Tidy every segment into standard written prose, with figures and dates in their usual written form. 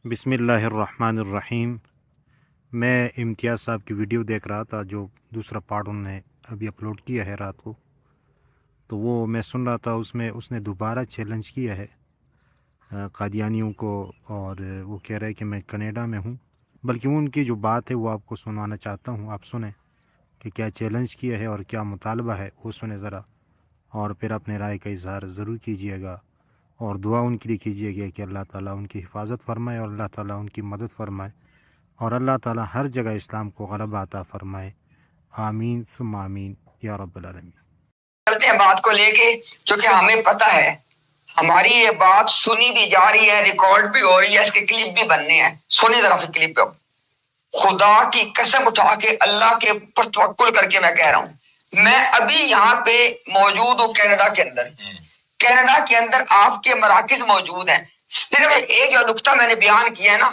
بسم اللہ الرحمن الرحیم۔ میں امتیاز صاحب کی ویڈیو دیکھ رہا تھا، جو دوسرا پارٹ انہوں نے ابھی اپلوڈ کیا ہے رات کو، تو وہ میں سن رہا تھا۔ اس نے دوبارہ چیلنج کیا ہے قادیانیوں کو، اور وہ کہہ رہے کہ میں کینیڈا میں ہوں، بلکہ ان کی جو بات ہے وہ آپ کو سنوانا چاہتا ہوں۔ آپ سنیں کہ کیا چیلنج کیا ہے اور کیا مطالبہ ہے، وہ سنیں ذرا، اور پھر اپنے رائے کا اظہار ضرور کیجیے گا، اور دعا ان کے لیے کیجیے گا کہ اللہ تعالیٰ ان کی حفاظت فرمائے اور اللہ تعالیٰ ان کی مدد فرمائے، اور اللہ تعالیٰ ہر جگہ اسلام کو غلبہ عطا فرمائے۔ آمین ثم آمین یا رب العالمین۔ کرتے ہیں بات کو لے کے، کیونکہ ہمیں پتہ ہے ہماری یہ بات سنی بھی جا رہی ہے، ریکارڈ بھی ہو رہی ہے، اس کے کلپ بھی بننے ہیں۔ سنی ذرا پھر کلپ پہ۔ خدا کی قسم اٹھا کے اللہ کے اوپر توکل کر کے میں کہہ رہا ہوں، میں ابھی یہاں پہ موجود ہوں کینیڈا کے اندر۔ کینیڈا کے اندر آپ کے مراکز موجود ہیں۔ صرف ایک جو نقطہ میں نے بیان کیا ہے نا،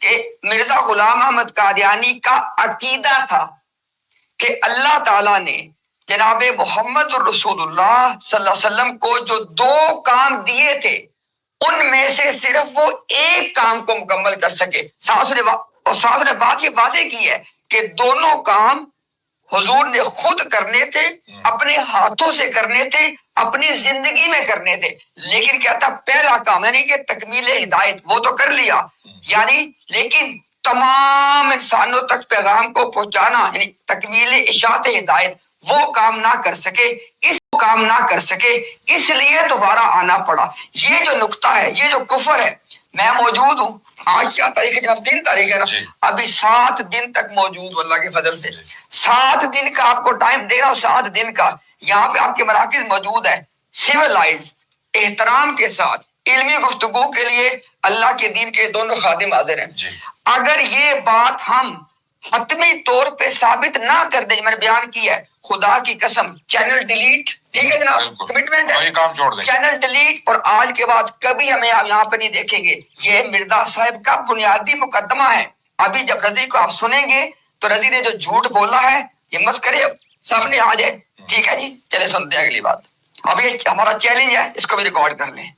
کہ مرزا غلام احمد قادیانی کا عقیدہ تھا کہ اللہ تعالیٰ نے جناب محمد الرسول اللہ صلی اللہ علیہ وسلم کو جو 2 کام دیے تھے، ان میں سے صرف وہ ایک کام کو مکمل کر سکے۔ ساتھ نے بات یہ واضح کی ہے کہ دونوں کام حضور نے خود کرنے تھے، اپنے ہاتھوں سے کرنے تھے، اپنی زندگی میں کرنے تھے۔ لیکن کیا تھا؟ پہلا کام یعنی کہ تکمیل ہدایت، وہ تو کر لیا، یعنی لیکن تمام انسانوں تک پیغام کو پہنچانا، یعنی تکمیل اشاعت ہدایت، وہ کام نہ کر سکے، اس لیے دوبارہ آنا پڑا۔ یہ جو نقطہ ہے، یہ جو کفر ہے، میں موجود ہوں۔ آج کیا تاریخ ہے جناب؟ 3 تاریخ ہے نا؟ ابھی 7 دن تک موجود ہوں اللہ کے فضل سے۔ 7 دن کا آپ کو ٹائم دے رہا ہوں، 7 دن کا۔ یہاں پہ آپ کے مراکز موجود ہیں، سیولائز احترام کے ساتھ علمی گفتگو کے لیے اللہ کے دین کے دونوں خادم حاضر ہیں۔ اگر یہ بات ہم حتمی طور پہ ثابت نہ کر دیں، میں نے بیان کیا ہے، خدا کی قسم چینل ڈیلیٹ، ٹھیک ہے جناب، کمٹمنٹ ہے، کام چھوڑ دیں، چینل ڈیلیٹ، اور آج کے بعد کبھی ہمیں آپ یہاں پہ نہیں دیکھیں گے۔ یہ مرزا صاحب کا بنیادی مقدمہ ہے۔ ابھی جب رضی کو آپ سنیں گے تو رضی نے جو جھوٹ بولا ہے، یہ مت کرے، سامنے آ جائے، ٹھیک ہے جی؟ چلے سنتے ہیں اگلی بات۔ اب یہ ہمارا چیلنج ہے، اس کو بھی ریکارڈ کر لیں۔